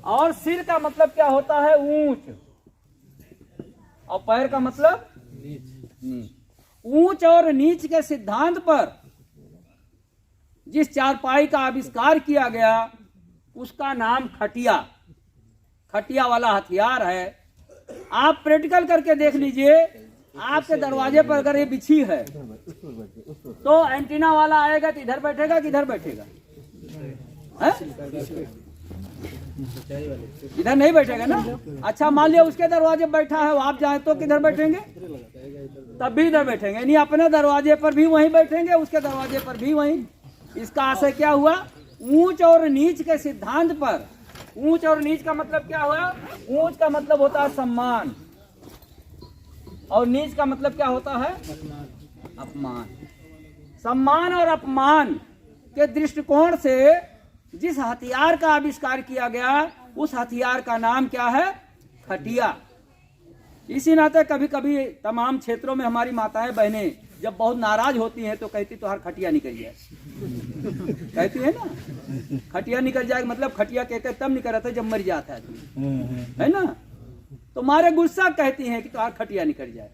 और सिर का मतलब क्या होता है? ऊंच। और पैर का मतलब नीच। ऊंच और नीच के सिद्धांत पर जिस चारपाई का आविष्कार किया गया उसका नाम खटिया, खटिया वाला हथियार है। आप प्रैक्टिकल करके देख लीजिए, आपके दरवाजे पर अगर ये बिछी है तो एंटीना वाला आएगा तो इधर बैठेगा कि इधर बैठेगा? इधर नहीं बैठेगा ना। अच्छा, मान लिया उसके दरवाजे पर बैठा है, आप जाए तो किधर बैठेंगे? तब भी इधर बैठेंगे, नहीं अपने दरवाजे पर भी वहीं बैठेंगे, उसके दरवाजे पर भी वहीं। इसका आशय क्या हुआ? ऊंच और नीच के सिद्धांत पर। ऊंच और नीच का मतलब क्या हुआ? ऊंच का मतलब होता है सम्मान और नीच का मतलब क्या होता है? अपमान। सम्मान और अपमान के दृष्टिकोण से जिस हथियार का आविष्कार किया गया उस हथियार का नाम क्या है? खटिया। इसी नाते कभी कभी तमाम क्षेत्रों में हमारी माताएं बहनें जब बहुत नाराज होती हैं तो कहती तो हर खटिया निकल जाए। कहती है ना, खटिया निकल जाए, मतलब खटिया कहकर तब निकल रहा था जब मर जाता है ना। तो मारे गुस्सा कहती हैं कि तो हर खटिया निकल जाए।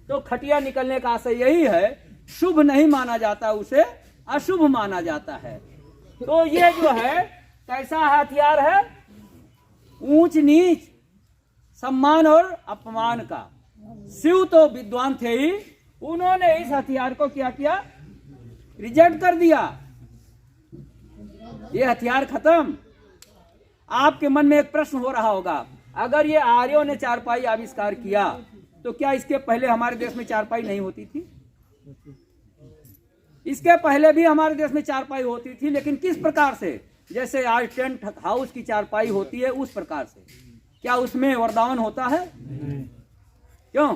तो खटिया निकलने का आशय यही है, शुभ नहीं माना जाता, उसे अशुभ माना जाता है। तो ये जो है कैसा हथियार है? ऊंच नीच, सम्मान और अपमान का। शिव तो विद्वान थे ही, उन्होंने इस हथियार को क्या किया? रिजेक्ट कर दिया। ये हथियार खत्म। आपके मन में एक प्रश्न हो रहा होगा, अगर ये आर्यों ने चारपाई आविष्कार किया तो क्या इसके पहले हमारे देश में चारपाई नहीं होती थी? इसके पहले भी हमारे देश में चारपाई होती थी, लेकिन किस प्रकार से? जैसे आज टेंट हाउस की चारपाई होती है उस प्रकार से। क्या उसमें वरदान होता है? क्यों?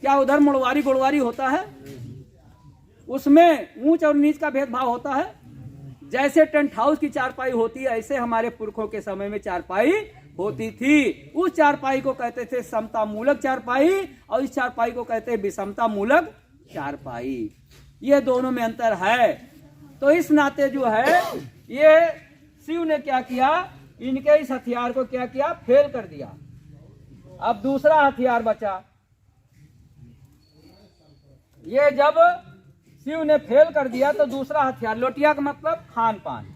क्या उधर मुड़वारी गुड़वारी होता है? उसमें ऊंच और नीच का भेदभाव होता है? जैसे टेंट हाउस की चारपाई होती है ऐसे हमारे पुरखों के समय में चारपाई होती थी। उस चारपाई को कहते थे समता मूलक चारपाई और इस चारपाई को कहते हैं विषमता मूलक चारपाई। ये दोनों में अंतर है। तो इस नाते जो है ये शिव ने क्या किया? इनके इस हथियार को क्या किया? फेल कर दिया। अब दूसरा हथियार बचा। ये जब शिव ने फेल कर दिया तो दूसरा हथियार, लोटिया का मतलब खान पान।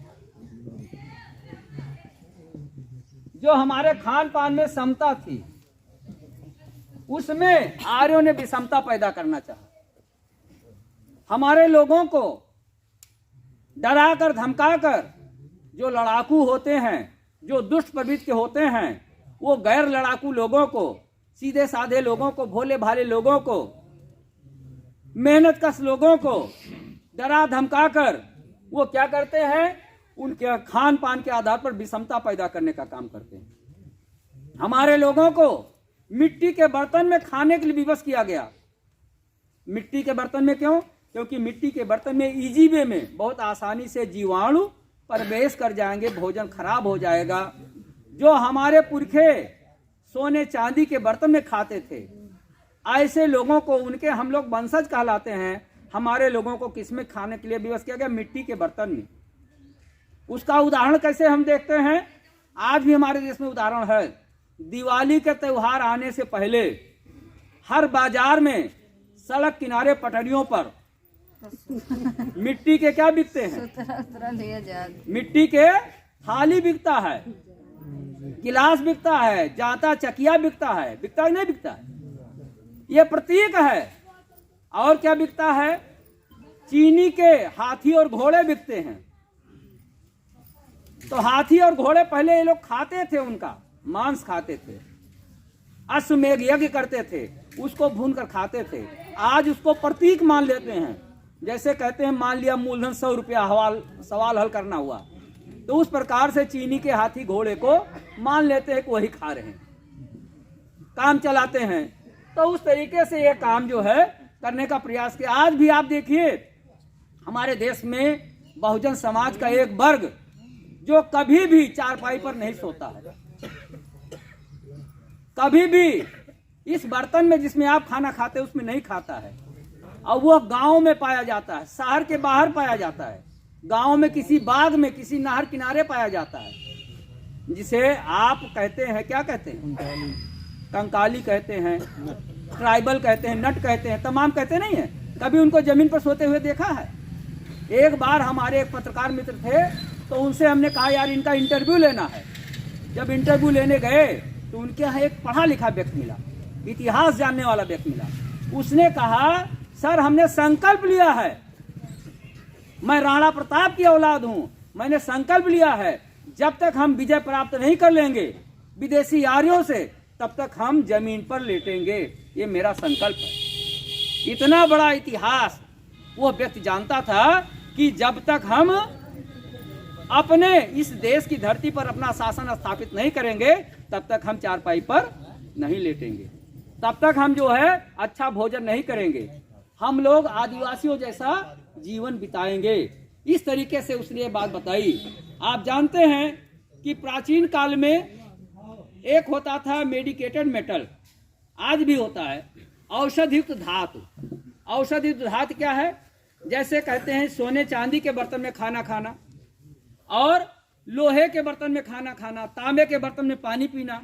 जो हमारे खान पान में समता थी उसमें आर्यों ने विषमता पैदा करना चाहा। हमारे लोगों को डराकर धमकाकर जो लड़ाकू होते हैं, जो दुष्ट प्रवृत्ति के होते हैं, वो गैर लड़ाकू लोगों को, सीधे साधे लोगों को, भोले भाले लोगों को, मेहनत कश लोगों को डरा धमकाकर वो क्या करते हैं? उनके खान पान के आधार पर विषमता पैदा करने का काम करते हैं। हमारे लोगों को मिट्टी के बर्तन में खाने के लिए विवश किया गया। मिट्टी के बर्तन में क्यों? क्योंकि मिट्टी के बर्तन में इजी वे में बहुत आसानी से जीवाणु प्रवेश कर जाएंगे, भोजन खराब हो जाएगा। जो हमारे पुरखे सोने चांदी के बर्तन में खाते थे, ऐसे लोगों को, उनके हम लोग वंशज कहलाते हैं, हमारे लोगों को किसमें खाने के लिए विवश किया गया? मिट्टी के बर्तन में। उसका उदाहरण कैसे हम देखते हैं? आज भी हमारे देश में उदाहरण है। दिवाली के त्योहार आने से पहले हर बाजार में, सड़क किनारे, पटरियों पर मिट्टी के क्या बिकते हैं? मिट्टी के थाली बिकता है, गिलास बिकता है, जाता चकिया बिकता है। बिकता है नहीं बिकता है? ये प्रतीक है। और क्या बिकता है? चीनी के हाथी और घोड़े बिकते हैं। तो हाथी और घोड़े पहले ये लोग खाते थे, उनका मांस खाते थे, अश्वमेध यज्ञ करते थे, उसको भून कर खाते थे। आज उसको प्रतीक मान लेते हैं। जैसे कहते हैं मान लिया मूलधन 100 रुपया सवाल हल करना हुआ, तो उस प्रकार से चीनी के हाथी घोड़े को मान लेते हैं कि वही खा रहे हैं, काम चलाते हैं। तो उस तरीके से ये काम जो है करने का प्रयास किया। आज भी आप देखिए हमारे देश में बहुजन समाज का एक वर्ग जो कभी भी चारपाई पर नहीं सोता है, कभी भी इस बर्तन में जिसमें आप खाना खाते हैं उसमें नहीं खाता है। और वो गांव में पाया जाता है, शहर के बाहर पाया जाता है, गांव में किसी बाग में, किसी नहर किनारे पाया जाता है। जिसे आप कहते हैं, क्या कहते हैं, कंकाली कहते हैं, ट्राइबल कहते हैं, नट कहते हैं, तमाम कहते नहीं है। कभी उनको जमीन पर सोते हुए देखा है? एक बार हमारे एक पत्रकार मित्र थे, तो उनसे हमने कहा यार इनका इंटरव्यू लेना है। जब इंटरव्यू लेने गए तो उनके यहाँ एक पढ़ा लिखा व्यक्ति मिला, इतिहास जानने वाला व्यक्ति मिला। उसने कहा सर हमने संकल्प लिया है, मैं राणा प्रताप की औलाद हूं, मैंने संकल्प लिया है जब तक हम विजय प्राप्त नहीं कर लेंगे विदेशी यारियों से तब तक हम जमीन पर लेटेंगे, ये मेरा संकल्प है। इतना बड़ा इतिहास वो व्यक्ति जानता था कि जब तक हम अपने इस देश की धरती पर अपना शासन स्थापित नहीं करेंगे तब तक हम चारपाई पर नहीं लेटेंगे, तब तक हम जो है अच्छा भोजन नहीं करेंगे, हम लोग आदिवासियों जैसा जीवन बिताएंगे। इस तरीके से उसने ये बात बताई। आप जानते हैं कि प्राचीन काल में एक होता था मेडिकेटेड मेटल, आज भी होता है औषधयुक्त धातु। औषधयुक्त धातु क्या है? जैसे कहते हैं सोने चांदी के बर्तन में खाना खाना और लोहे के बर्तन में खाना खाना, तांबे के बर्तन में पानी पीना।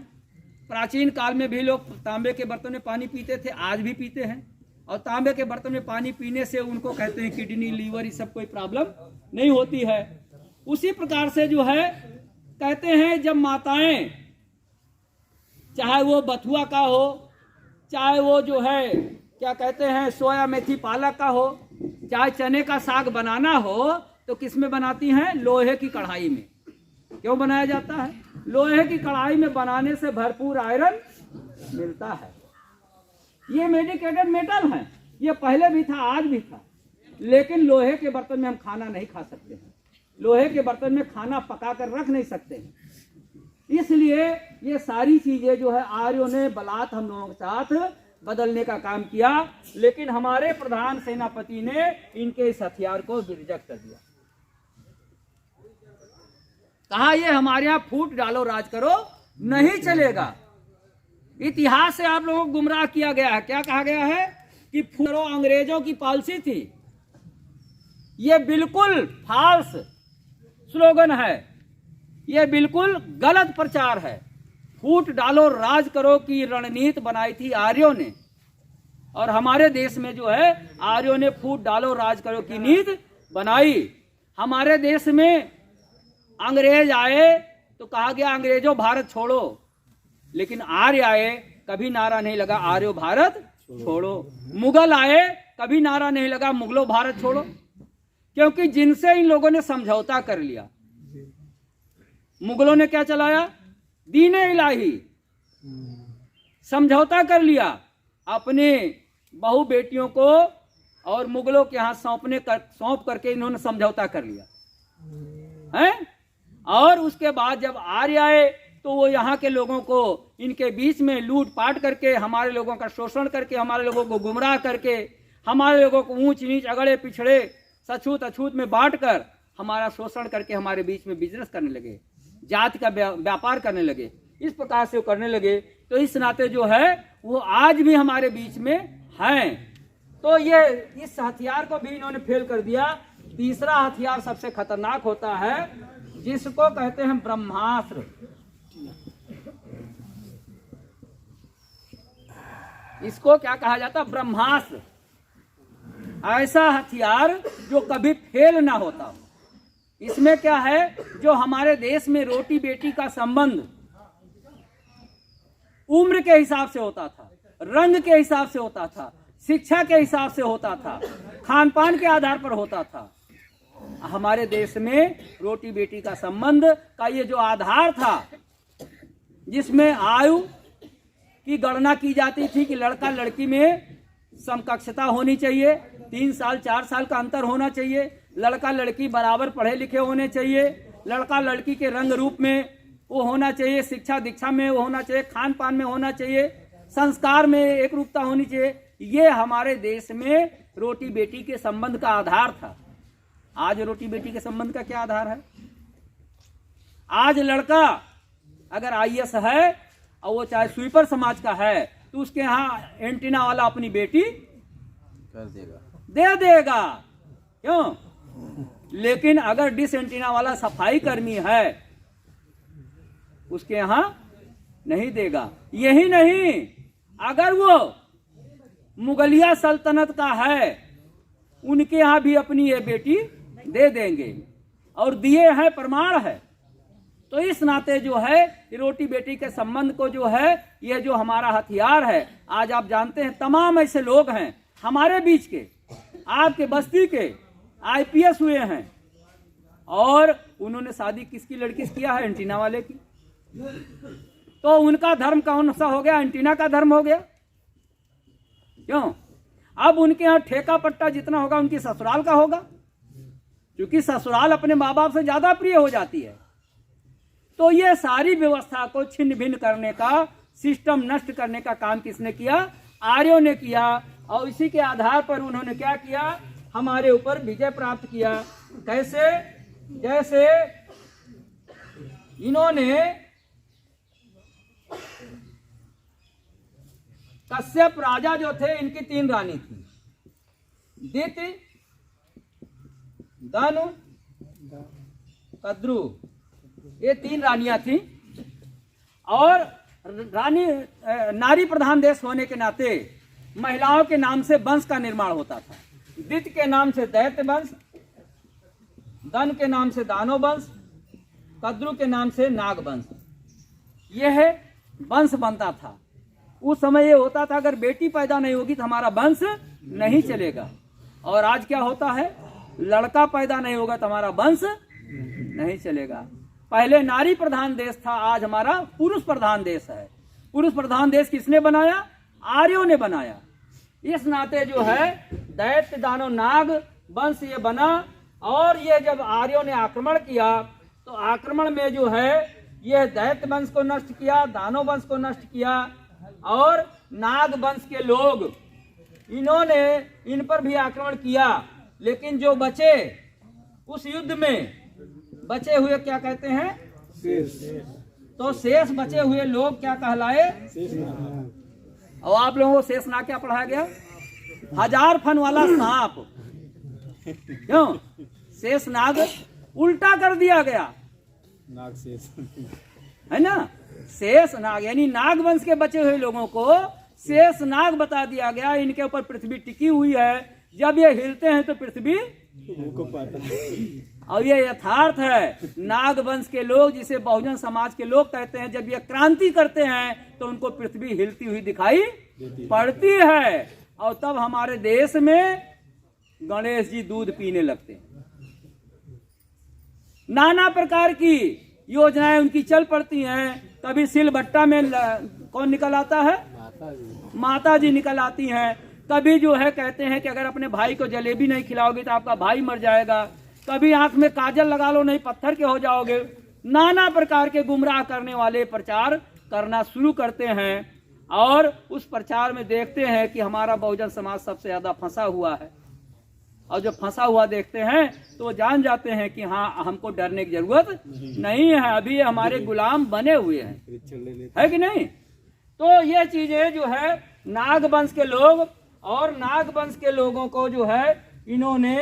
प्राचीन काल में भी लोग तांबे के बर्तन में पानी पीते थे, आज भी पीते हैं। और तांबे के बर्तन में पानी पीने से उनको कहते हैं किडनी लीवर ये सब कोई प्रॉब्लम नहीं होती है। उसी प्रकार से जो है कहते हैं जब माताएं, चाहे वो बथुआ का हो, चाहे वो जो है क्या कहते हैं सोया मेथी पालक का हो, चाहे चने का साग बनाना हो तो किस में बनाती हैं? लोहे की कढ़ाई में। क्यों बनाया जाता है? लोहे की कढ़ाई में बनाने से भरपूर आयरन मिलता है। ये मेडिकेटेड मेटल है, ये पहले भी था आज भी था, लेकिन लोहे के बर्तन में हम खाना नहीं खा सकते हैं, लोहे के बर्तन में खाना पका कर रख नहीं सकते हैं। इसलिए ये सारी चीजें जो है आर्यों ने बलात् हम लोगों के साथ बदलने का काम किया, लेकिन हमारे प्रधान सेनापति ने इनके इस हथियार को रिजेक्ट कर दिया। कहा ये हमारे यहाँ फूट डालो राज करो नहीं चलेगा। इतिहास से आप लोगों को गुमराह किया गया है। क्या कहा गया है कि फूटो अंग्रेजों की पॉलिसी थी। ये बिल्कुल फाल्स स्लोगन है, ये बिल्कुल गलत प्रचार है। फूट डालो राज करो की रणनीति बनाई थी आर्यों ने, और हमारे देश में जो है आर्यों ने फूट डालो राज करो की नीति बनाई। हमारे देश में अंग्रेज आए तो कहा गया अंग्रेजों भारत छोड़ो, लेकिन आर्य आए कभी नारा नहीं लगा आर्यो भारत छोड़ो। मुगल आए कभी नारा नहीं लगा मुगलों भारत छोड़ो, क्योंकि जिनसे इन लोगों ने समझौता कर लिया। मुगलों ने क्या चलाया? दीन इलाही, समझौता कर लिया, अपने बहू बेटियों को और मुगलों के हाथ सौंप करके इन्होंने समझौता कर लिया है। और उसके बाद जब आर्य आए तो वो यहाँ के लोगों को इनके बीच में लूट पाट करके, हमारे लोगों का शोषण करके, हमारे लोगों को गुमराह करके, हमारे लोगों को ऊंच नीच अगड़े पिछड़े सछूत अछूत में बांट कर हमारा शोषण करके हमारे बीच में बिजनेस करने लगे, जाति का व्यापार करने लगे। इस प्रकार से वो करने लगे, तो इस नाते जो है वो आज भी हमारे बीच में हैं। तो ये इस हथियार को भी इन्होंने फेल कर दिया। तीसरा हथियार सबसे खतरनाक होता है, जिसको कहते हैं ब्रह्मास्त्र। इसको क्या कहा जाता है? ब्रह्मास्त्र। ऐसा हथियार जो कभी फेल ना होता हो। इसमें क्या है, जो हमारे देश में रोटी बेटी का संबंध उम्र के हिसाब से होता था, रंग के हिसाब से होता था, शिक्षा के हिसाब से होता था, खान पान के आधार पर होता था। हमारे देश में रोटी बेटी का संबंध का ये जो आधार था, जिसमें आयु की गणना की जाती थी कि लड़का लड़की में समकक्षता होनी चाहिए, 3 साल 4 साल का अंतर होना चाहिए, लड़का लड़की बराबर पढ़े लिखे होने चाहिए, लड़का लड़की के रंग रूप में वो होना चाहिए, शिक्षा दीक्षा में वो होना चाहिए, खान पान में होना चाहिए, संस्कार में एक रूपता होनी चाहिए। ये हमारे देश में रोटी बेटी के संबंध का आधार था। आज रोटी बेटी के संबंध का क्या आधार है? आज लड़का अगर IAS है और वो चाहे स्वीपर समाज का है तो उसके यहाँ एंटीना वाला अपनी बेटी कर देगा, दे देगा। क्यों? लेकिन अगर डिस एंटीना वाला सफाई कर्मी है उसके यहाँ नहीं देगा। यही नहीं, अगर वो मुगलिया सल्तनत का है, उनके यहाँ भी अपनी ये बेटी दे देंगे, और दिए हैं, प्रमाण है। तो इस नाते जो है रोटी बेटी के संबंध को जो है, ये जो हमारा हथियार है, आज आप जानते हैं तमाम ऐसे लोग हैं हमारे बीच के, आपके बस्ती के IPS हुए हैं, और उन्होंने शादी किसकी लड़की से किया है? एंटीना वाले की। तो उनका धर्म कौन सा हो गया? एंटीना का धर्म हो गया। क्यों? अब उनके यहाँ ठेका पट्टा जितना होगा उनकी ससुराल का होगा, क्योंकि ससुराल अपने माँ बाप से ज्यादा प्रिय हो जाती है। तो ये सारी व्यवस्था को छिन्न भिन्न करने का, सिस्टम नष्ट करने का काम किसने किया? आर्यों ने किया। और इसी के आधार पर उन्होंने क्या किया? हमारे ऊपर विजय प्राप्त किया। कैसे? जैसे इन्होंने कश्यप राजा जो थे, इनकी 3 रानी थी, दिति, दानु, कद्रु, ये 3 रानियां थी। और रानी नारी प्रधान देश होने के नाते महिलाओं के नाम से वंश का निर्माण होता था। दिति के नाम से दैत्य वंश, दन के नाम से दानव वंश, कद्रु के नाम से नाग वंश, यह वंश बनता था। उस समय ये होता था, अगर बेटी पैदा नहीं होगी तो हमारा वंश नहीं चलेगा। और आज क्या होता है? लड़का पैदा नहीं होगा तो हमारा वंश नहीं चलेगा। पहले नारी प्रधान देश था, आज हमारा पुरुष प्रधान देश है। पुरुष प्रधान देश किसने बनाया? आर्यों ने बनाया। इस नाते जो है दैत्य दानव नाग वंश ये बना। और ये जब आर्यों ने आक्रमण किया, तो आक्रमण में जो है ये दैत्य वंश को नष्ट किया, दानव वंश को नष्ट किया, और नाग वंश के लोग, इन्होंने इन पर भी आक्रमण किया। लेकिन जो बचे उस युद्ध में, बचे हुए क्या कहते हैं? शेष। तो शेष बचे हुए लोग क्या कहलाए? और आप लोगों को शेष नाग क्या पढ़ाया गया? 1000 फन वाला सांप। क्यों? शेष नाग उल्टा कर दिया गया, नाग शेष है ना? शेष नाग यानी नाग वंश के बचे हुए लोगों को शेष नाग बता दिया गया। इनके ऊपर पृथ्वी टिकी हुई है, जब ये हिलते हैं तो पृथ्वी और ये यथार्थ है। नाग वंश के लोग, जिसे बहुजन समाज के लोग कहते हैं, जब ये क्रांति करते हैं तो उनको पृथ्वी हिलती हुई दिखाई पड़ती है। और तब हमारे देश में गणेश जी दूध पीने लगते हैं। नाना प्रकार की योजनाएं उनकी चल पड़ती हैं। कभी सिलबट्टा में कौन निकल आता है? माता जी निकल आती हैं। कभी जो है कहते हैं कि अगर अपने भाई को जलेबी नहीं खिलाओगे तो आपका भाई मर जाएगा। कभी आंख में काजल लगा लो, नहीं पत्थर के हो जाओगे। नाना प्रकार के गुमराह करने वाले प्रचार करना शुरू करते हैं। और उस प्रचार में देखते हैं कि हमारा बहुजन समाज सबसे ज्यादा फंसा हुआ है। और जब फंसा हुआ देखते हैं तो जान जाते हैं कि हाँ, हमको डरने की जरूरत नहीं है, अभी ये हमारे गुलाम बने हुए हैं, है कि नहीं? तो ये चीजें जो है नाग वंश के लोग, और नाग वंश के लोगों को जो है इन्होंने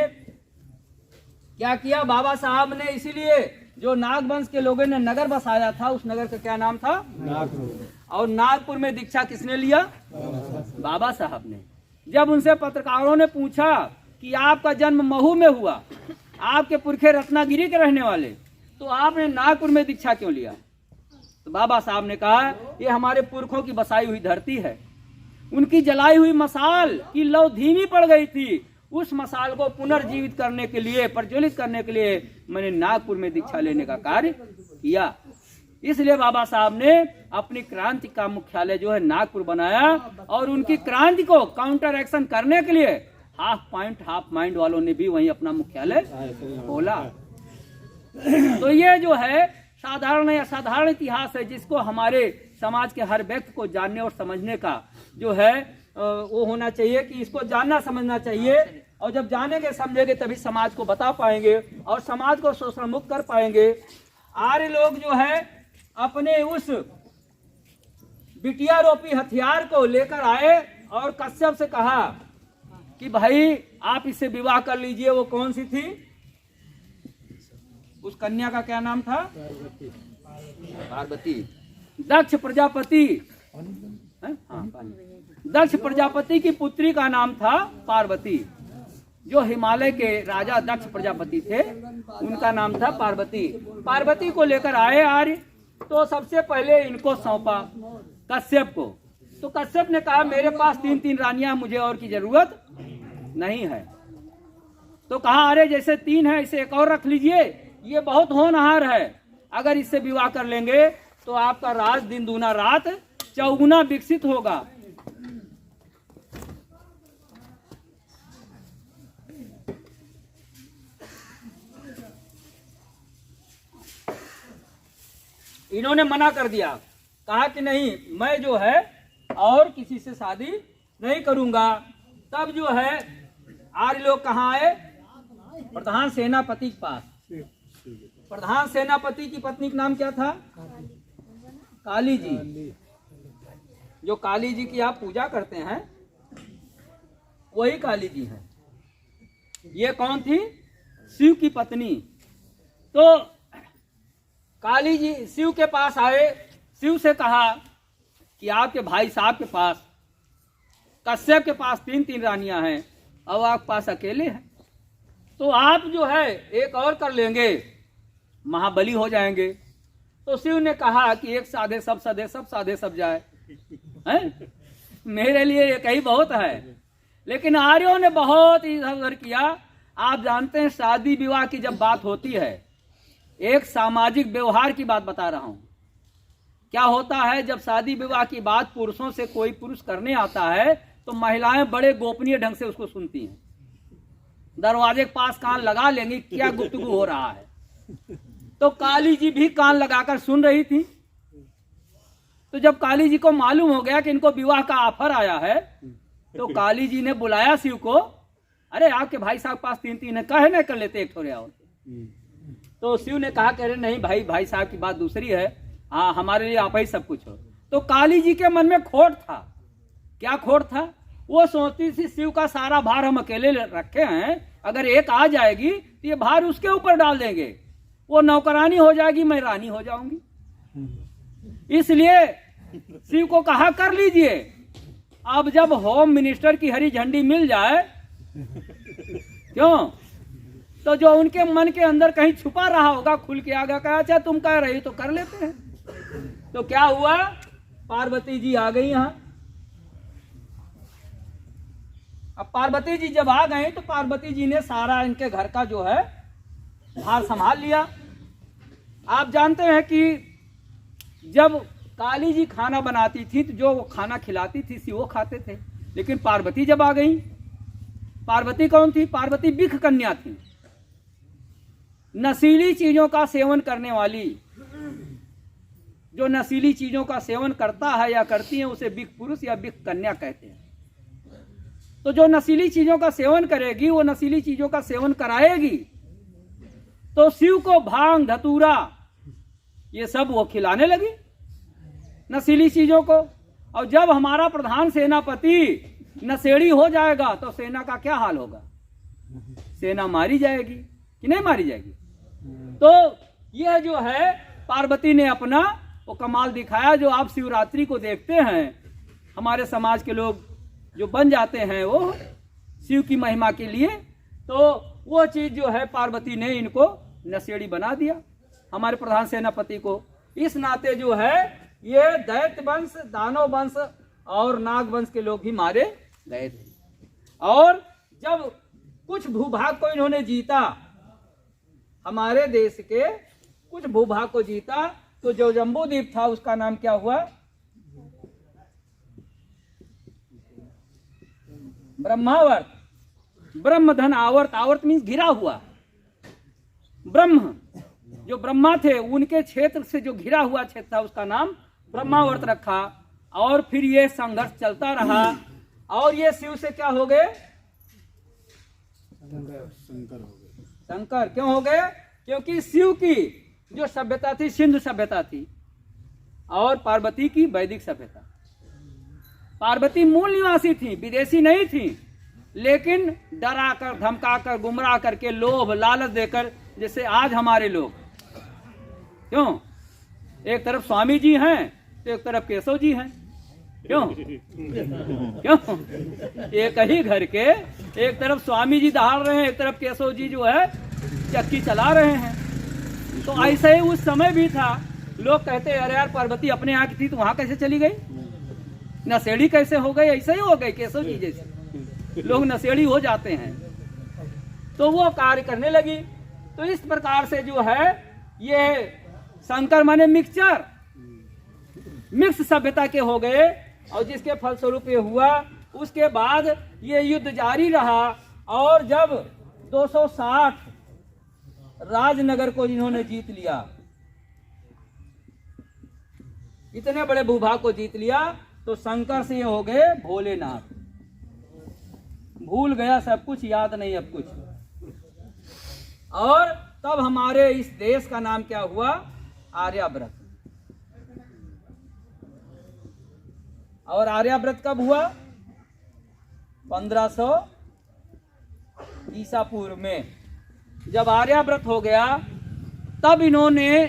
क्या किया? बाबा साहब ने इसीलिए जो नाग वंश के लोगों ने नगर बसाया था, उस नगर का क्या नाम था? नागपुर। और नागपुर में दीक्षा किसने लिया? बाबा साहब ने। जब उनसे पत्रकारों ने पूछा कि आपका जन्म महू में हुआ, आपके पुरखे रत्नागिरी के रहने वाले, तो आपने नागपुर में दीक्षा क्यों लिया? तो बाबा साहब ने कहा, ये हमारे पुरखों की बसाई हुई धरती है। उनकी जलाई हुई मसाल की लौ धीमी पड़ गई थी। उस मसाल को पुनर्जीवित करने के लिए, प्रज्वलित करने के लिए मैंने नागपुर में दीक्षा लेने का कार्य किया। इसलिए बाबा साहब ने अपनी क्रांति का मुख्यालय जो है नागपुर बनाया। और उनकी क्रांति को काउंटर एक्शन करने के लिए हाफ माइंड वालों ने भी वहीं अपना मुख्यालय खोला। तो ये जो है साधारण या असाधारण इतिहास है, जिसको हमारे समाज के हर व्यक्ति को जानने और समझने का जो है वो होना चाहिए कि इसको जानना समझना चाहिए। और जब जानेंगे समझेंगे तभी समाज को बता पाएंगे और समाज को शोषण मुक्त कर पाएंगे। आर्य लोग जो है अपने उस बिटिया रूपी हथियार को लेकर आए और कश्यप से कहा कि भाई आप इससे विवाह कर लीजिए। वो कौन सी थी? उस कन्या का क्या नाम था? पार्वती। दक्ष प्रजापति, हाँ, दक्ष प्रजापति की पुत्री का नाम था पार्वती। जो हिमालय के राजा दक्ष प्रजापति थे उनका नाम था पार्वती। पार्वती को लेकर आए आर्य, तो सबसे पहले इनको सौंपा कश्यप को। तो कश्यप ने कहा मेरे पास 3 रानियां, मुझे और की जरूरत नहीं है। तो कहा अरे जैसे 3 है इसे एक और रख लीजिए, ये बहुत होनहार है, अगर इससे विवाह कर लेंगे तो आपका राज दिन दूना रात चौगुना विकसित होगा। इन्होंने मना कर दिया, कहा कि नहीं मैं जो है और किसी से शादी नहीं करूंगा। तब जो है आर्य लोग कहाँ आए? प्रधान सेनापति के पास। प्रधान सेनापति की पत्नी का नाम क्या था? काली जी। जो काली जी की आप पूजा करते हैं वही काली जी हैं। ये कौन थी? शिव की पत्नी। तो काली जी शिव के पास आए, शिव से कहा कि आपके भाई साहब के पास, कश्यप के पास 3 रानियां हैं और आपके पास अकेले हैं, तो आप जो है एक और कर लेंगे, महाबली हो जाएंगे। तो शिव ने कहा कि एक साधे सब सधे, सब साधे सब जाए, हैं? मेरे लिए एक ही बहुत है। लेकिन आर्यों ने बहुत इधर किया। आप जानते हैं शादी विवाह की जब बात होती है, एक सामाजिक व्यवहार की बात बता रहा हूं। क्या होता है जब शादी विवाह की बात पुरुषों से कोई पुरुष करने आता है तो महिलाएं बड़े गोपनीय ढंग से उसको सुनती हैं, दरवाजे के पास कान लगा लेंगी क्या गुफ्तगू हो रहा है। तो काली जी भी कान लगाकर सुन रही थी। तो जब काली जी को मालूम हो गया कि इनको विवाह का ऑफर आया है, तो काली जी ने बुलाया शिव को, अरे आपके भाई साहब पास 3 है, कहे नहीं कर लेते एक थोड़े और। तो शिव ने कहा कि अरे नहीं भाई साहब की बात दूसरी है, हाँ हमारे लिए आप ही सब कुछ हो। तो काली जी के मन में खोट था। क्या खोट था? वो सोचती थी शिव का सारा भार हम अकेले रखे हैं, अगर एक आ जाएगी तो ये भार उसके ऊपर डाल देंगे, वो नौकरानी हो जाएगी, मैं रानी हो जाऊंगी। इसलिए शिव को कहा कर लीजिए। अब जब होम मिनिस्टर की हरी झंडी मिल जाए, क्यों, तो जो उनके मन के अंदर कहीं छुपा रहा होगा खुल के आगे कहा अच्छा तुम कह रही तो कर लेते हैं। तो क्या हुआ? पार्वती जी आ गई यहां। अब पार्वती जी जब आ गए तो पार्वती जी ने सारा इनके घर का जो है भार संभाल लिया। आप जानते हैं कि जब काली जी खाना बनाती थी तो जो वो खाना खिलाती थी वो खाते थे। लेकिन पार्वती जब आ गई, पार्वती कौन थी? पार्वती बिख कन्या थी, नशीली चीजों का सेवन करने वाली। जो नशीली चीजों का सेवन करता है या करती है उसे बिख पुरुष या बिख कन्या कहते हैं। तो जो नशीली चीजों का सेवन करेगी वो नशीली चीजों का सेवन कराएगी। तो शिव को भांग धतूरा ये सब वो खिलाने लगी नशीली चीजों को। और जब हमारा प्रधान सेनापति नशेड़ी हो जाएगा तो सेना का क्या हाल होगा? सेना मारी जाएगी कि नहीं मारी जाएगी? तो यह जो है पार्वती ने अपना वो कमाल दिखाया। जो आप शिवरात्रि को देखते हैं, हमारे समाज के लोग जो बन जाते हैं वो शिव की महिमा के लिए, तो वो चीज जो है पार्वती ने इनको नशेड़ी बना दिया हमारे प्रधान सेनापति को। इस नाते जो है ये दैत्य वंश, दानव वंश और नाग वंश के लोग भी मारे गए थे। और जब कुछ भूभाग को इन्होंने जीता, हमारे देश के कुछ भूभाग को जीता, तो जो जम्बू द्वीप था उसका नाम क्या हुआ? ब्रह्मावर्त। ब्रह्मधन आवर्त, आवर्त मीन्स घिरा हुआ। ब्रह्म जो ब्रह्मा थे उनके क्षेत्र से जो घिरा हुआ क्षेत्र था उसका नाम ब्रह्मावर्त रखा। और फिर ये संघर्ष चलता रहा और ये शिव से क्या हो गए? शंकर। क्यों हो गए? क्योंकि शिव की जो सभ्यता थी सिंधु सभ्यता थी और पार्वती की वैदिक सभ्यता। पार्वती मूल निवासी थी, विदेशी नहीं थी, लेकिन डराकर धमकाकर गुमराह करके लोभ लालच देकर, जैसे आज हमारे लोग, क्यों एक तरफ स्वामी जी हैं तो एक तरफ केशव जी हैं। क्यों क्यों? एक ही घर के एक तरफ स्वामी जी दहाड़ रहे हैं, एक तरफ केशव जी जो है चक्की चला रहे हैं। तो ऐसे ही उस समय भी था। लोग कहते अरे यार पार्वती अपने यहाँ की थी तो वहां कैसे चली गई, नशेड़ी कैसे हो गई? ऐसे ही हो गई केशव जी जैसे लोग नशेड़ी हो जाते हैं। तो वो कार्य करने लगी। तो इस प्रकार से जो है ये संकर माने मिक्सचर, मिक्स सभ्यता के हो गए। और जिसके फलस्वरूप ये हुआ, उसके बाद ये युद्ध जारी रहा। और जब 260 राजनगर को इन्होंने जीत लिया, इतने बड़े भूभाग को जीत लिया, तो शंकर से हो गए भोलेनाथ। भूल गया सब कुछ, याद नहीं अब कुछ। और तब हमारे इस देश का नाम क्या हुआ? आर्याव्रत। और आर्याव्रत कब हुआ? 1500 ईसा पूर्व में। जब आर्याव्रत हो गया तब इन्होंने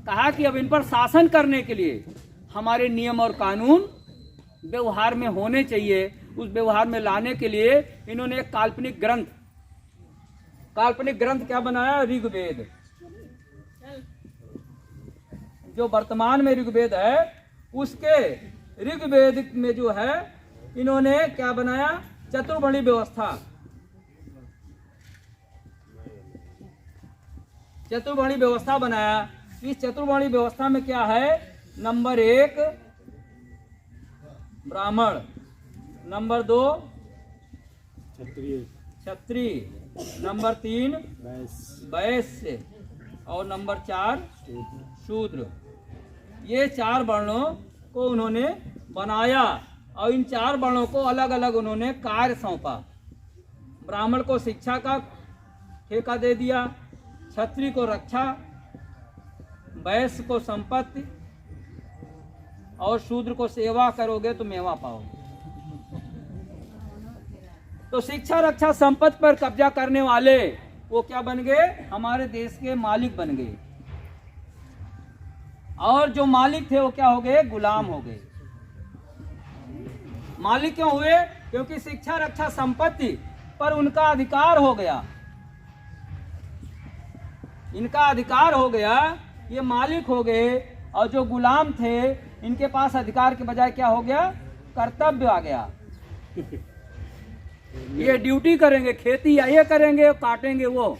कहा कि अब इन पर शासन करने के लिए हमारे नियम और कानून व्यवहार में होने चाहिए। उस व्यवहार में लाने के लिए इन्होंने एक काल्पनिक ग्रंथ क्या बनाया? ऋग्वेद। जो वर्तमान में ऋग्वेद है, उसके ऋग्वेद में जो है इन्होंने क्या बनाया? चतुर्वर्णी व्यवस्था। चतुर्वर्णी व्यवस्था बनाया। इस चतुर्वर्णी व्यवस्था में क्या है? नंबर 1 ब्राह्मण, नंबर 2 क्षत्रिय, नंबर 3 वैश्य और नंबर 4 शूद्र। ये 4 वर्णों को उन्होंने बनाया और इन 4 वर्णों को अलग अलग उन्होंने कार्य सौंपा। ब्राह्मण को शिक्षा का ठेका दे दिया, क्षत्रिय को रक्षा, वैश्य को संपत्ति और शूद्र को सेवा करोगे तो मेवा पाओगे। तो शिक्षा, रक्षा, संपत्ति पर कब्जा करने वाले वो क्या बन गए? हमारे देश के मालिक बन गए। और जो मालिक थे वो क्या हो गए? गुलाम हो गए। मालिक क्यों हुए? क्योंकि शिक्षा, रक्षा, संपत्ति पर उनका अधिकार हो गया। इनका अधिकार हो गया, ये मालिक हो गए। और जो गुलाम थे इनके पास अधिकार के बजाय क्या हो गया? कर्तव्य आ गया। ये ड्यूटी करेंगे, खेती या ये करेंगे, काटेंगे वो,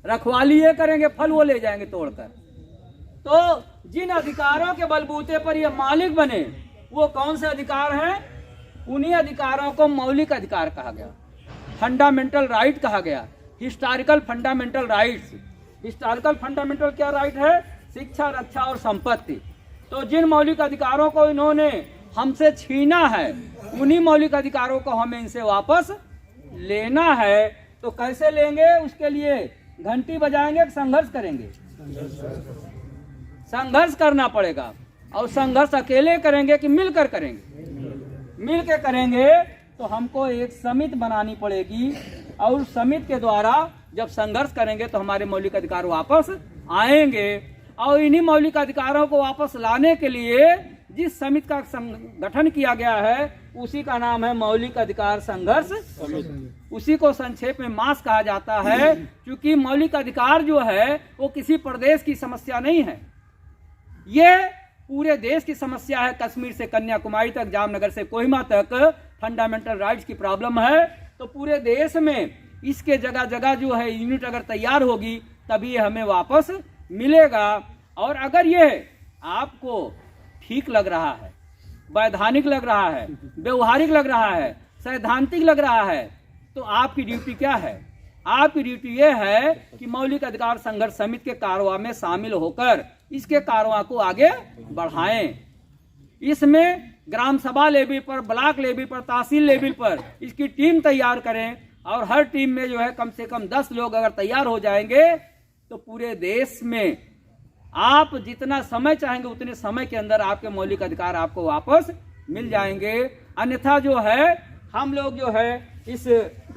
रखवाली ये करेंगे, फल वो ले जाएंगे तोड़कर। तो जिन अधिकारों के बलबूते पर ये मालिक बने, वो कौन से अधिकार हैं? उन्हीं अधिकारों को मौलिक अधिकार कहा गया, फंडामेंटल राइट कहा गया, historical fundamental rights. Historical fundamental क्या राइट है? शिक्षा, रक्षा और संपत्ति। तो जिन मौलिक अधिकारों को इन्होंने हमसे छीना है, उन्हीं मौलिक अधिकारों को हमें इनसे वापस लेना है। तो कैसे लेंगे? उसके लिए घंटी बजाएंगे कि संघर्ष करेंगे? संघर्ष करना पड़ेगा। और संघर्ष अकेले करेंगे कि मिलकर करेंगे? मिलकर करेंगे। तो हमको एक समिति बनानी पड़ेगी और समिति के द्वारा जब संघर्ष करेंगे तो हमारे मौलिक अधिकार वापस आएंगे। और इन्हीं मौलिक अधिकारों को वापस लाने के लिए जिस समिति का गठन किया गया है उसी का नाम है मौलिक अधिकार संघर्ष समिति। उसी को संक्षेप में मास कहा जाता है, क्योंकि मौलिक अधिकार जो है वो किसी प्रदेश की समस्या नहीं है, ये पूरे देश की समस्या है। कश्मीर से कन्याकुमारी तक, जामनगर से कोहिमा तक फंडामेंटल राइट्स की प्रॉब्लम है। तो पूरे देश में इसके जगह जगह जो है यूनिट अगर तैयार होगी तभी ये हमें वापस मिलेगा। और अगर ये आपको ठीक लग रहा है, वैधानिक लग रहा है, व्यवहारिक लग रहा है, सैद्धांतिक लग रहा है, तो आपकी ड्यूटी क्या है? आपकी ड्यूटी ये है कि मौलिक अधिकार संघर्ष समिति के कारवां में शामिल होकर इसके कारवां को आगे बढ़ाएं। इसमें ग्राम सभा लेवल पर, ब्लॉक लेवल पर, तहसील लेवल पर इसकी टीम तैयार करें। और हर टीम में जो है कम से कम 10 लोग अगर तैयार हो जाएंगे तो पूरे देश में आप जितना समय चाहेंगे उतने समय के अंदर आपके मौलिक अधिकार आपको वापस मिल जाएंगे। अन्यथा जो है हम लोग जो है इस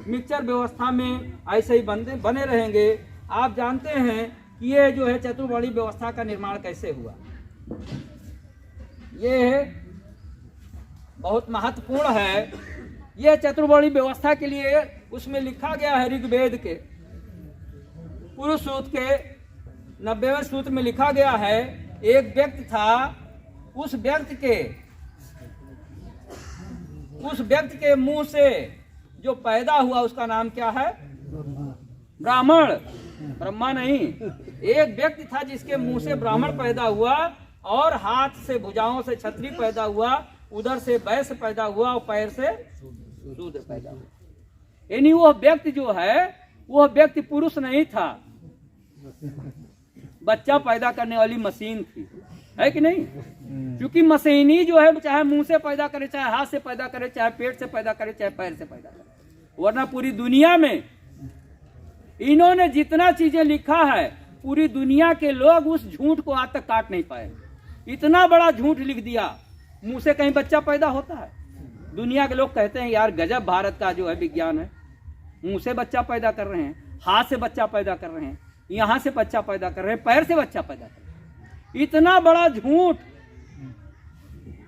मिक्सचर व्यवस्था में ऐसे ही बने रहेंगे। आप जानते हैं कि ये जो है चतुर्वर्णी व्यवस्था का निर्माण कैसे हुआ। ये बहुत महत्वपूर्ण है। ये चतुर्वर्णी व्यवस्था के लिए उसमें लिखा गया है, ऋग्वेद के पुरुष सूक्त के 90वें सूत्र में लिखा गया है, एक व्यक्ति था, उस व्यक्ति के मुंह से जो पैदा हुआ उसका नाम क्या है? ब्राह्मण, ब्रह्मा नहीं। एक व्यक्ति था जिसके मुंह से ब्राह्मण पैदा हुआ, और हाथ से भुजाओं से क्षत्रिय पैदा हुआ, उधर से वैश्य पैदा हुआ, और पैर से शूद्र पैदा हुआ। यानी वो व्यक्ति जो है, वह व्यक्ति पुरुष नहीं था, बच्चा पैदा करने वाली मशीन थी, है कि नहीं? क्योंकि मशीनी जो है चाहे मुंह से पैदा करे, चाहे हाथ से पैदा करे, चाहे पेट से पैदा करे, चाहे पैर से पैदा करे। वरना पूरी दुनिया में इन्होंने जितना चीजें लिखा है, पूरी दुनिया के लोग उस झूठ को आज तक काट नहीं पाए। इतना बड़ा झूठ लिख दिया, मुंह से कहीं बच्चा पैदा होता है? दुनिया के लोग कहते हैं यार गजब भारत का जो है विज्ञान है, मुंह से बच्चा पैदा कर रहे हैं, हाथ से बच्चा पैदा कर रहे हैं, यहां से बच्चा पैदा कर रहे हैं, पैर से बच्चा पैदा कर रहे हैं। इतना बड़ा झूठ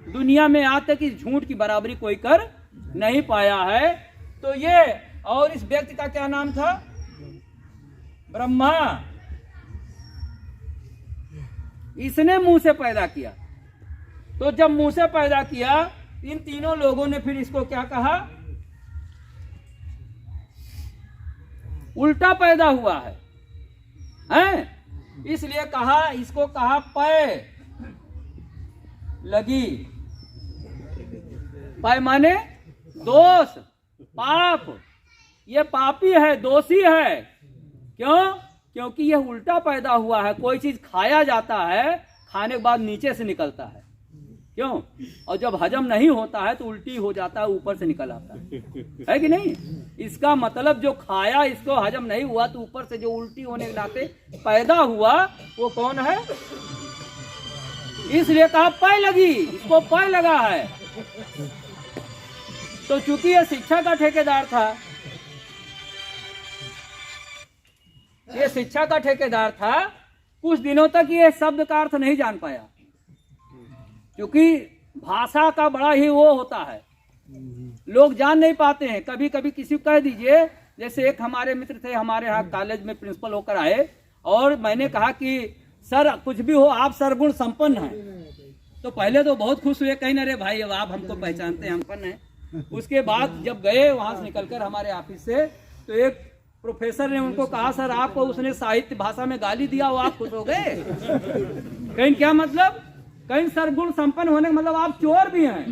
दुनिया में आज तक इस झूठ की बराबरी कोई कर नहीं पाया है। तो ये, और इस व्यक्ति का क्या नाम था? ब्रह्मा। इसने मुंह से पैदा किया। तो जब मुंह से पैदा किया, इन तीनों लोगों ने फिर इसको क्या कहा? उल्टा पैदा हुआ है, हैं? इसलिए कहा, इसको कहा पै लगी। पै माने दोष, पाप। ये पापी है, दोषी है। क्यों? क्योंकि यह उल्टा पैदा हुआ है। कोई चीज खाया जाता है, खाने के बाद नीचे से निकलता है, क्यों? और जब हजम नहीं होता है तो उल्टी हो जाता है, ऊपर से निकल आता है कि नहीं? इसका मतलब जो खाया इसको हजम नहीं हुआ, तो ऊपर से जो उल्टी होने के नाते पैदा हुआ, वो कौन है? इसलिए कहा पै लगी, इसको पै लगा है। तो चूंकि ये शिक्षा का ठेकेदार था, ये शिक्षा का ठेकेदार था, कुछ दिनों तक ये शब्द का अर्थ नहीं जान पाया, क्योंकि भाषा का बड़ा ही वो होता है, लोग जान नहीं पाते हैं। कभी कभी किसी को कह दीजिए, जैसे एक हमारे मित्र थे, हमारे यहाँ कॉलेज में प्रिंसिपल होकर आए, और मैंने कहा कि सर कुछ भी हो आप सर्वगुण संपन्न हैं। तो पहले तो बहुत खुश हुए, कहीं ना रे भाई अब आप हमको पहचानते हैं, संपन्न हैं। उसके बाद जब गए वहां से निकलकर हमारे ऑफिस से, तो एक प्रोफेसर ने उनको कहा सर आपको उसने साहित्य भाषा में गाली दिया, वो आप खुश हो गए? कहीं क्या मतलब? कहीं सर्वगुण संपन्न होने का मतलब आप चोर भी हैं,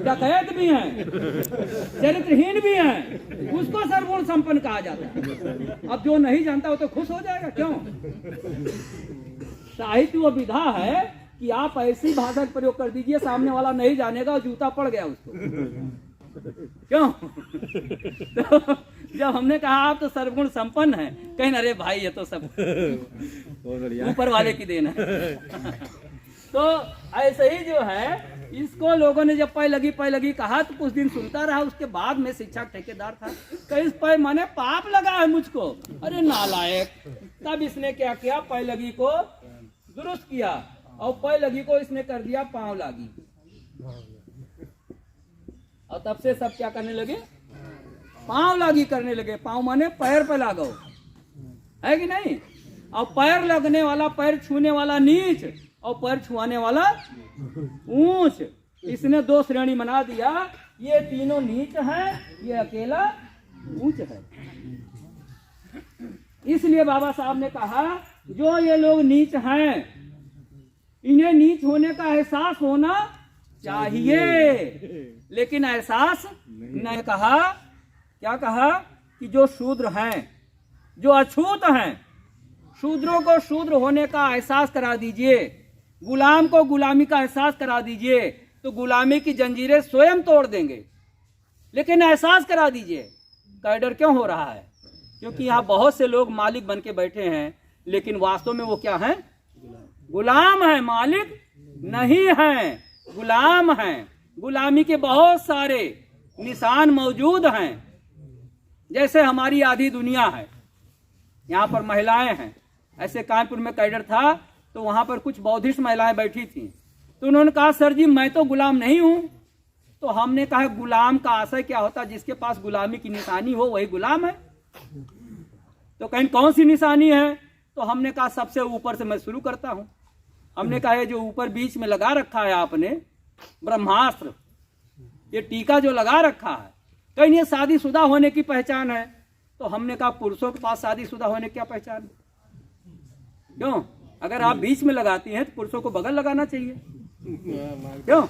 डकैत भी हैं, चरित्रहीन भी हैं, उसको सर्वगुण संपन्न कहा जाता है। अब जो नहीं जानता वो तो खुश हो जाएगा, क्यों? साहित्य वो विधा है कि आप ऐसी भाषा का प्रयोग कर दीजिए, सामने वाला नहीं जानेगा और जूता पड़ गया उसको, क्यों? तो जब हमने कहा आप तो सर्वगुण संपन्न हैं, कहीं अरे भाई ये तो सब ऊपर वाले की देन है। तो ऐसे ही जो है, इसको लोगों ने जब पै लगी कहा, तो कुछ दिन सुनता रहा। उसके बाद में शिक्षा ठेकेदार था, कहीं पै माने पाप लगा है मुझको, अरे नालायक। तब इसने क्या किया, पै लगी को दुरुस्त किया, और पै लगी को इसने कर दिया पांव लागी। और तब से सब क्या करने लगे? पांव लागी करने लगे। पांव माने पैर पे लागो, है कि नहीं? और पैर लगने वाला, पैर छूने वाला नीच, और पैर छुआने वाला ऊंच। इसने दो श्रेणी बना दिया, ये तीनों नीच है, ये अकेला ऊंच है। इसलिए बाबा साहब ने कहा जो ये लोग नीच हैं, इन्हें नीच होने का एहसास होना चाहिए, लेकिन एहसास नहीं। कहा क्या कहा कि जो शूद्र हैं, जो अछूत हैं, शूद्रों को शूद्र होने का एहसास करा दीजिए, गुलाम को गुलामी का एहसास करा दीजिए, तो गुलामी की जंजीरें स्वयं तोड़ देंगे। लेकिन एहसास करा दीजिए। कैडर क्यों हो रहा है? क्योंकि यहाँ बहुत से लोग मालिक बन के बैठे हैं, लेकिन वास्तव में वो क्या हैं? गुलाम हैं, मालिक नहीं हैं, गुलाम हैं। गुलामी के बहुत सारे निशान मौजूद हैं। जैसे हमारी आधी दुनिया है, यहाँ पर महिलाएं हैं, ऐसे कानपुर में कैडर था, तो वहां पर कुछ बौद्धिस्ट महिलाएं बैठी थी, तो उन्होंने कहा सर जी मैं तो गुलाम नहीं हूं। तो हमने कहा गुलाम का आशय क्या होता, जिसके पास गुलामी की निशानी हो वही गुलाम है। तो कहीं कौन सी निशानी है, तो हमने कहा सबसे ऊपर से मैं शुरू करता हूं। हमने कहा ये जो ऊपर बीच में लगा रखा है आपने ब्रह्मास्त्र, ये टीका जो लगा रखा है, कहीं ये शादीशुदा होने की पहचान है। तो हमने कहा पुरुषों के पास शादीशुदा होने की क्या पहचान है? क्यों? अगर आप बीच में लगाती हैं तो पुरुषों को बगल लगाना चाहिए, क्यों?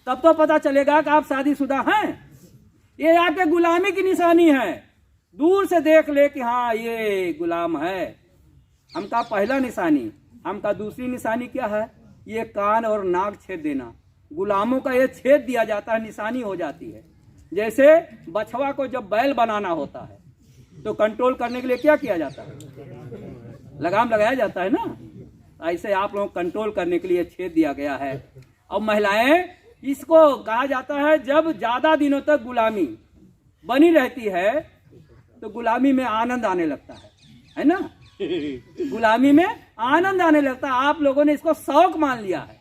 तब तो पता चलेगा कि आप शादीशुदा हैं। ये आपके गुलामी की निशानी है। दूर से देख ले कि हाँ ये गुलाम है। हमका पहला निशानी, हमका दूसरी निशानी क्या है? ये कान और नाक छेद देना। गुलामों का ये छेद दिया जाता है, निशानी हो जाती है। जैसे बछवा को जब बैल बनाना होता है तो कंट्रोल करने के लिए क्या किया जाता है? लगाम लगाया जाता है ना। ऐसे आप लोग कंट्रोल करने के लिए छेद दिया गया है। और महिलाएं, इसको कहा जाता है जब ज्यादा दिनों तक गुलामी बनी रहती है तो गुलामी में आनंद आने लगता है ना? गुलामी में आनंद आने लगता है। आप लोगों ने इसको शौक मान लिया है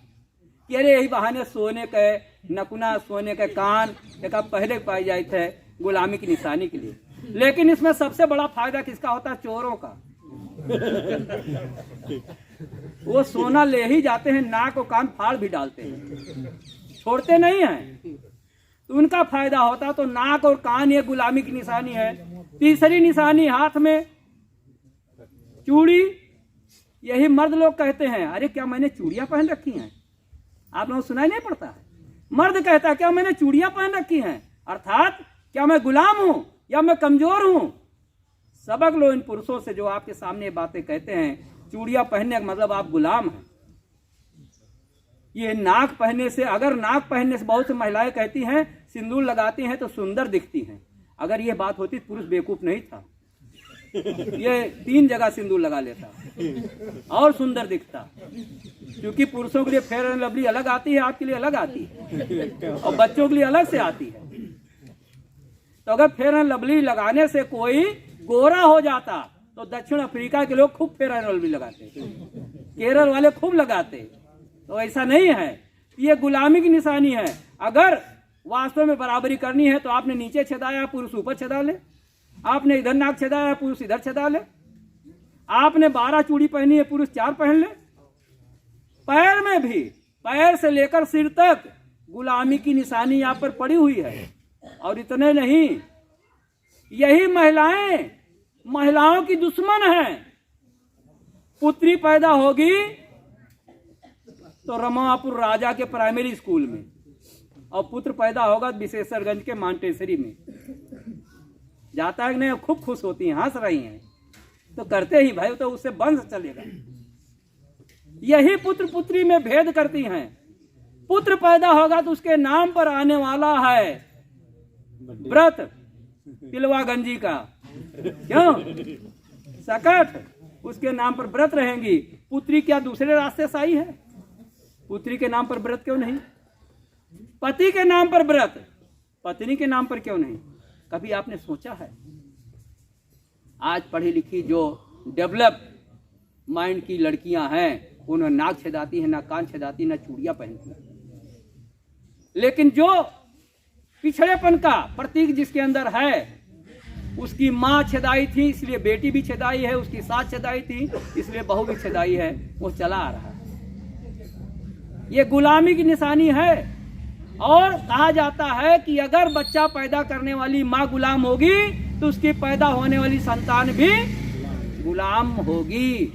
कि अरे यही बहाने सोने के नकुना, सोने के कान एक पहले पाई जाए थे गुलामी की निशानी के लिए। लेकिन इसमें सबसे बड़ा फायदा किसका होता है? चोरों का। वो सोना ले ही जाते हैं, नाक और कान फाड़ भी डालते हैं, छोड़ते नहीं हैं। तो उनका फायदा होता। तो नाक और कान ये गुलामी की निशानी है। तीसरी निशानी हाथ में चूड़ी। यही मर्द लोग कहते हैं अरे क्या मैंने चूड़ियां पहन रखी हैं? आप लोगों को सुनाई नहीं पड़ता है? मर्द कहता है क्या मैंने चूड़ियां पहन रखी हैं, अर्थात क्या मैं गुलाम हूं या मैं कमजोर हूं? सबक लो इन पुरुषों से जो आपके सामने बातें कहते हैं। चूड़ियां पहनने का मतलब आप गुलाम हैं। ये नाक पहनने से, अगर नाक पहनने से बहुत सी महिलाएं कहती हैं सिंदूर लगाती हैं तो सुंदर दिखती हैं। अगर ये बात होती पुरुष बेवकूफ नहीं था, ये 3 जगह सिंदूर लगा लेता और सुंदर दिखता। क्योंकि पुरुषों के लिए फेयर एंड लवली अलग आती है, आपके लिए अलग आती है, और बच्चों के लिए अलग से आती है। तो अगर फेयर एंड लवली लगाने से कोई गोरा हो जाता तो दक्षिण अफ्रीका के लोग खूब फेयर एंड लवली लगाते, केरल वाले खूब लगाते। तो ऐसा नहीं है, ये गुलामी की निशानी है। अगर वास्तव में बराबरी करनी है तो आपने नीचे छेदाया, पुरुष ऊपर छेदा ले। आपने इधर नाक छेदाया, पुरुष इधर छेदा ले। आपने 12 चूड़ी पहनी है, पुरुष 4 पहन ले। पैर में भी, पैर से लेकर सिर तक गुलामी की निशानी यहाँ पर पड़ी हुई है। और इतने नहीं, यही महिलाएं महिलाओं की दुश्मन है। पुत्री पैदा होगी तो रमापुर राजा के प्राइमरी स्कूल में, और पुत्र पैदा होगा विशेषरगंज के मांटेसरी में। जाता है नहीं, खूब खुश होती हैं, हंस रही हैं। तो करते ही भाई, तो उससे वंश चलेगा। यही पुत्र पुत्री में भेद करती हैं। पुत्र पैदा होगा तो उसके नाम पर आने वाला है व्रत तिलवा गंजी का। क्यों? सकट, उसके नाम पर व्रत रहेंगी। पुत्री क्या दूसरे रास्ते से आई है? पुत्री के नाम पर व्रत क्यों नहीं? पति के नाम पर व्रत, पत्नी के नाम पर क्यों नहीं? कभी आपने सोचा है? आज पढ़ी लिखी जो डेवलप माइंड की लड़कियां हैं, उन्हें नाक छेदाती है, ना कान छेदाती, ना चूड़ियां पहनती है। लेकिन जो पिछड़ेपन का प्रतीक जिसके अंदर है, उसकी माँ छेदाई थी इसलिए बेटी भी छेदाई है, उसकी सास छेदाई थी इसलिए बहू भी छेदाई है, वो चला आ रहा है। ये गुलामी की निशानी है। और कहा जाता है कि अगर बच्चा पैदा करने वाली माँ गुलाम होगी तो उसकी पैदा होने वाली संतान भी गुलाम होगी।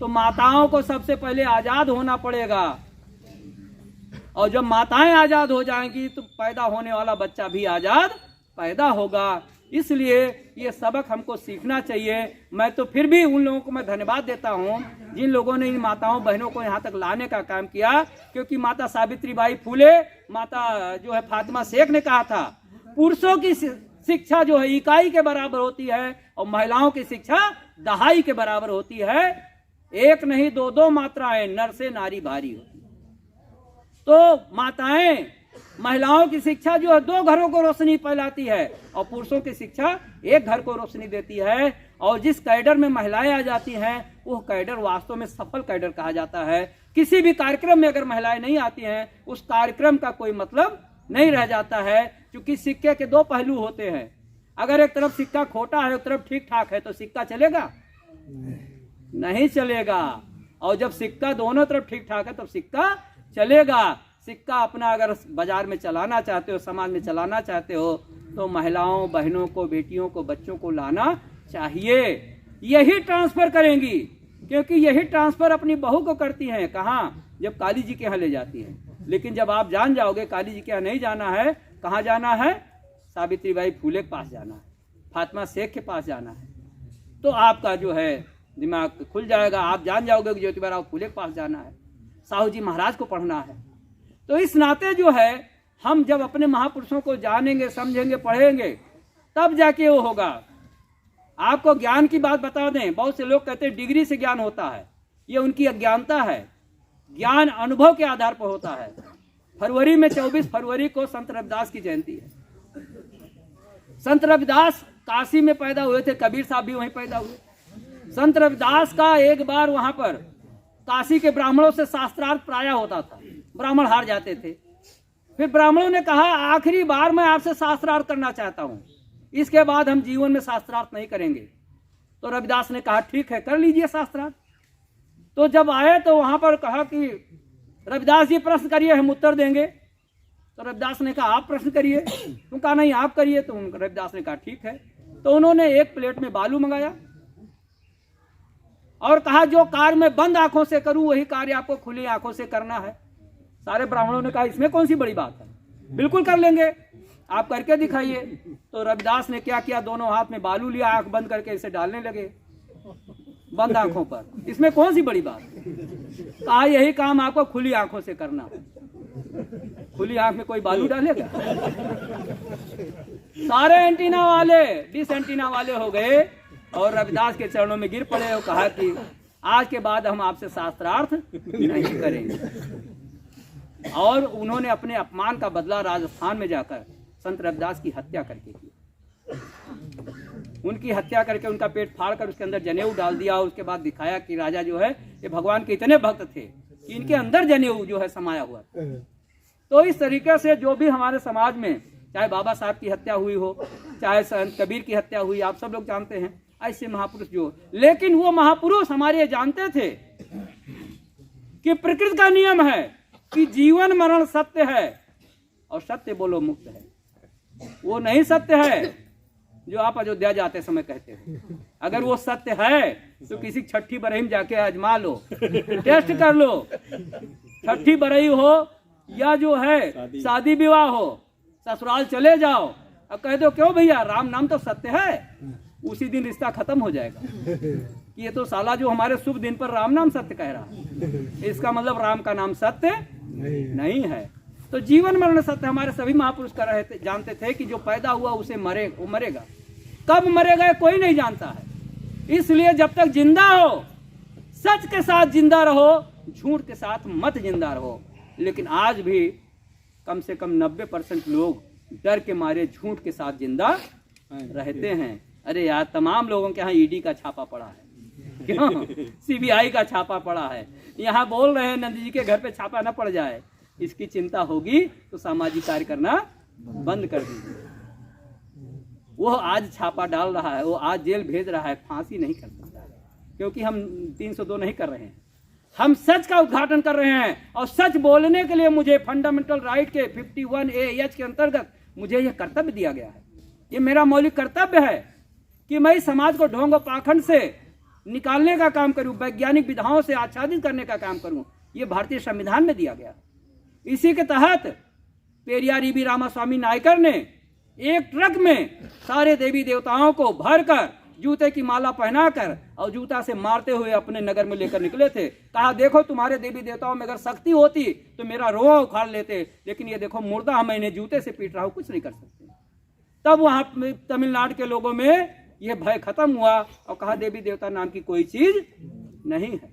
तो माताओं को सबसे पहले आजाद होना पड़ेगा, और जब माताएं आजाद हो जाएंगी तो पैदा होने वाला बच्चा भी आजाद पैदा होगा। इसलिए ये सबक हमको सीखना चाहिए। मैं तो फिर भी उन लोगों को मैं धन्यवाद देता हूँ जिन लोगों ने इन माताओं बहनों को यहाँ तक लाने का काम किया। क्योंकि माता सावित्रीबाई फूले, माता जो है फातिमा शेख ने कहा था, पुरुषों की शिक्षा जो है इकाई के बराबर होती है और महिलाओं की शिक्षा दहाई के बराबर होती है। एक नहीं 2-2 मात्राएं नर से नारी भारी होती। तो माताएं, महिलाओं की शिक्षा जो है 2 घरों को रोशनी फैलाती है, और पुरुषों की शिक्षा 1 घर को रोशनी देती है। और जिस कैडर में महिलाएं आ जाती हैं वो कैडर वास्तव में सफल कैडर कहा जाता है। किसी भी कार्यक्रम में अगर महिलाएं नहीं आती हैं, उस कार्यक्रम का कोई मतलब नहीं रह जाता है, क्योंकि सिक्के के दो पहलू होते हैं। अगर एक तरफ सिक्का खोटा है, एक तरफ ठीक ठाक है, तो सिक्का चलेगा? नहीं चलेगा। और जब सिक्का दोनों तरफ ठीक ठाक है, तब सिक्का चलेगा। सिक्का अपना अगर बाजार में चलाना चाहते हो, समाज में चलाना चाहते हो, तो महिलाओं, बहनों को, बेटियों को, बच्चों को लाना चाहिए। यही ट्रांसफर करेंगी, क्योंकि यही ट्रांसफर अपनी बहू को करती हैं। कहाँ? जब काली जी के यहाँ ले जाती हैं। लेकिन जब आप जान जाओगे काली जी के यहाँ नहीं जाना है, कहाँ जाना है? सावित्रीबाई फूले के पास जाना है, फातिमा शेख के पास जाना है, तो आपका जो है दिमाग खुल जाएगा। आप जान जाओगे कि ज्योतिबा फूले के पास जाना है, साहू जी महाराज को पढ़ना है। तो इस नाते जो है, हम जब अपने महापुरुषों को जानेंगे, समझेंगे, पढ़ेंगे, तब जाके वो होगा। आपको ज्ञान की बात बता दें, बहुत से लोग कहते हैं डिग्री से ज्ञान होता है। ये उनकी अज्ञानता है। ज्ञान अनुभव के आधार पर होता है। फरवरी में 24 फरवरी को संत रविदास की जयंती है। संत रविदास काशी में पैदा हुए थे, कबीर साहब भी वहीं पैदा हुए। संत रविदास का एक बार वहां पर काशी के ब्राह्मणों से शास्त्रार्थ प्राय होता था, ब्राह्मण हार जाते थे। फिर ब्राह्मणों ने कहा, आखिरी बार मैं आपसे शास्त्रार्थ करना चाहता हूं, इसके बाद हम जीवन में शास्त्रार्थ नहीं करेंगे। तो रविदास ने कहा, ठीक है, कर लीजिए शास्त्रार्थ। तो जब आए तो वहां पर कहा कि रविदास जी प्रश्न करिए, हम उत्तर देंगे। तो रविदास ने कहा, आप प्रश्न करिए। तुम कहा, नहीं आप करिए। तो रविदास ने कहा, ठीक है। तो उन्होंने एक प्लेट में बालू मंगाया और कहा, जो कार्य मैं बंद आंखों से करूं, वही कार्य आपको खुली आंखों से करना है। सारे ब्राह्मणों ने कहा, इसमें कौन सी बड़ी बात है, बिल्कुल कर लेंगे, आप करके दिखाइए। तो रविदास ने क्या किया, दोनों हाथ में बालू लिया, आंख बंद करके इसे डालने लगे बंद आंखों पर। इसमें कौन सी बड़ी बात? कहा, यही काम आपको खुली आंखों से करना है। खुली आंख में कोई बालू डालेगा? सारे एंटीना वाले डिस एंटीना वाले हो गए और रविदास के चरणों में गिर पड़े और कहा कि आज के बाद हम आपसे शास्त्रार्थ नहीं करेंगे। और उन्होंने अपने अपमान का बदला राजस्थान में जाकर संत रविदास की हत्या करके की। उनकी हत्या करके उनका पेट फाड़कर उसके अंदर जनेऊ डाल दिया। उसके बाद दिखाया कि राजा जो है ये भगवान के इतने भक्त थे कि इनके अंदर जनेऊ जो है समाया हुआ। तो इस तरीके से जो भी हमारे समाज में, चाहे बाबा साहब की हत्या हुई हो, चाहे संत कबीर की हत्या हुई, आप सब लोग जानते हैं, ऐसे महापुरुष जो, लेकिन वो महापुरुष हमारे जानते थे कि प्रकृति का नियम है कि जीवन मरण सत्य है और सत्य बोलो मुक्त है। वो नहीं सत्य है जो आप अयोध्या जाते समय कहते हैं। अगर वो सत्य है तो किसी छठी बरही में जाके आजमा लो, टेस्ट कर लो। छठी बरही हो या जो है शादी विवाह हो, ससुराल चले जाओ और कह दो, क्यों भैया राम नाम तो सत्य है, उसी दिन रिश्ता खत्म हो जाएगा। ये तो साला जो हमारे शुभ दिन पर राम नाम सत्य कह रहा है, इसका मतलब राम का नाम सत्य नहीं है। तो जीवन मरण सत्य हमारे सभी महापुरुष कर रहे थे, जानते थे कि जो पैदा हुआ उसे वो मरेगा। कब मरेगा कोई नहीं जानता है। इसलिए जब तक जिंदा हो सच के साथ जिंदा रहो, झूठ के साथ मत जिंदा रहो। लेकिन आज भी कम से कम 90% लोग डर के मारे झूठ के साथ जिंदा रहते हैं। अरे यार, तमाम लोगों के यहाँ ईडी का छापा पड़ा है, क्यों? सीबीआई का छापा पड़ा है। यहाँ बोल रहे हैं नंद जी के घर पे छापा न पड़ जाए। इसकी चिंता होगी तो सामाजिक कार्य करना बंद कर दीजिए। वो आज छापा डाल रहा है, वो आज जेल भेज रहा है, फांसी नहीं कर सकता, क्योंकि हम 302 नहीं कर रहे हैं, हम सच का उद्घाटन कर रहे हैं। और सच बोलने के लिए मुझे फंडामेंटल राइट के 51A(H) के अंतर्गत मुझे यह कर्तव्य दिया गया है। ये मेरा मौलिक कर्तव्य है कि मैं समाज को ढोंग और पाखंड से निकालने का काम करूं, वैज्ञानिक विधाओं से आच्छादित करने का काम करूं। ये भारतीय संविधान में दिया गया। इसी के तहत पेरियार ईबी रामास्वामी नायकर ने एक ट्रक में सारे देवी देवताओं को भरकर जूते की माला पहनाकर और जूता से मारते हुए अपने नगर में लेकर निकले थे। कहा, देखो तुम्हारे देवी देवताओं में अगर शक्ति होती तो मेरा रोआ उखाड़ लेते, लेकिन ये देखो मुर्दा, मैं इन्हें जूते से पीट रहा हूं, कुछ नहीं कर सकते। तब वहां तमिलनाडु के लोगों में यह भय खत्म हुआ और कहा, देवी देवता नाम की कोई चीज नहीं है।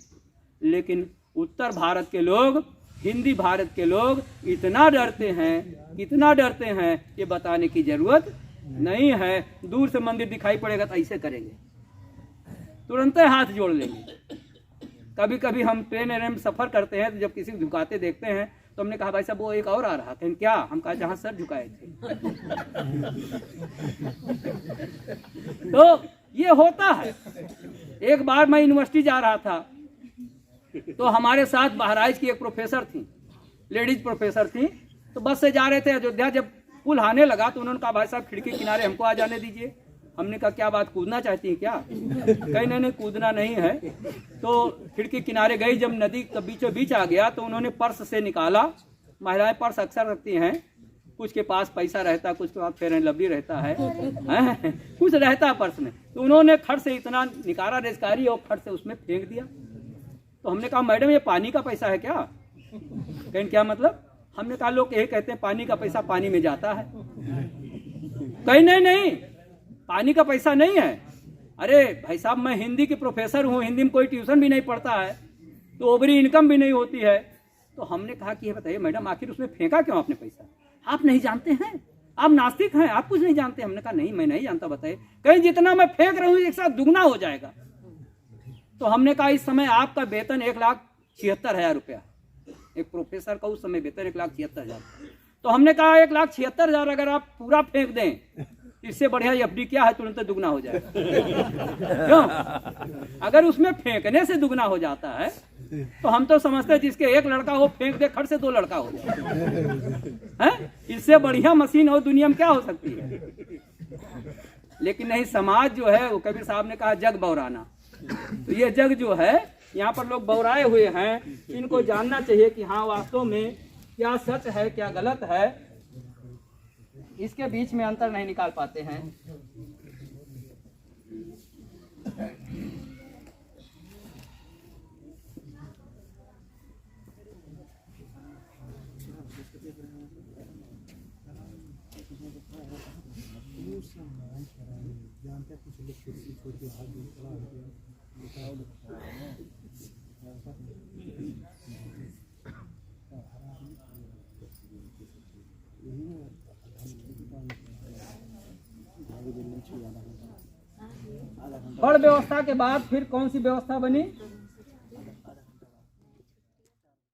लेकिन उत्तर भारत के लोग, हिंदी भारत के लोग इतना डरते हैं, इतना डरते हैं, ये बताने की जरूरत नहीं है। दूर से मंदिर दिखाई पड़ेगा तो ऐसे करेंगे, तुरंत हाथ जोड़ लेंगे। कभी कभी हम ट्रेन में सफर करते हैं तो जब किसी को झुकाते देखते हैं तो हमने कहा भाई साहब वो एक और आ रहा था, क्या? हम कहा जहां सर झुकाए थे। तो ये होता है। एक बार मैं यूनिवर्सिटी जा रहा था तो हमारे साथ बहराइच की एक प्रोफेसर थी, लेडीज प्रोफेसर थी। तो बस से जा रहे थे अयोध्या, जब पुल आने लगा तो उन्होंने कहा भाई साहब खिड़की किनारे हमको आ जाने दीजिए। हमने कहा क्या बात, कूदना चाहती हैं क्या? कहीं नहीं कूदना नहीं है। तो खिड़की किनारे गई, जब नदी का बीचों बीच आ गया तो उन्होंने पर्स से निकाला। महिलाएं पर्स अक्सर रखती हैं, कुछ के पास पैसा रहता है, कुछ के पास फेयर एंड लवली रहता है, कुछ रहता है पर्स में। तो उन्होंने खट से इतना निकाला रेजकारी और खट से उसमें फेंक दिया। तो हमने कहा मैडम ये पानी का पैसा है क्या? कहीं क्या मतलब? हमने कहा लोग यही कहते हैं पानी का पैसा पानी में जाता है। कहीं नहीं, पानी का पैसा नहीं है। अरे भाई साहब मैं हिंदी की प्रोफेसर हूँ, हिंदी में कोई ट्यूशन भी नहीं पढ़ता है, तो ओवरी इनकम भी नहीं होती है। तो हमने कहा कि ये बताइए मैडम आखिर उसमें फेंका क्यों आपने पैसा? आप नहीं जानते हैं, आप नास्तिक हैं, आप कुछ नहीं जानते। हमने कहा नहीं मैं नहीं जानता, बताइए। कहीं जितना मैं फेंक रहा हूँ एक साथ दुगना हो जाएगा। तो हमने कहा इस समय आपका वेतन 1,76,000 रुपया, एक प्रोफेसर का उस समय वेतन 1,76,000। तो हमने कहा 1,76,000 अगर आप पूरा फेंक दें, इससे बढ़िया एफडी क्या है, तुरंत दुगना हो जाएगा। क्यों? अगर उसमें फेंकने से दुगना हो जाता है तो हम तो समझते हैं जिसके एक लड़का हो फेंक दे खट से 2 लड़का हो जाए। इससे बढ़िया मशीन हो दुनिया में क्या हो सकती है? लेकिन नहीं, समाज जो है वो कबीर साहब ने कहा जग बौराना। तो ये जग जो है यहाँ पर लोग बौराए हुए हैं, इनको जानना चाहिए कि हाँ वास्तव में क्या सच है क्या गलत है, इसके बीच में अंतर नहीं निकाल पाते हैं। फड़ व्यवस्था के बाद फिर कौन सी व्यवस्था बनी?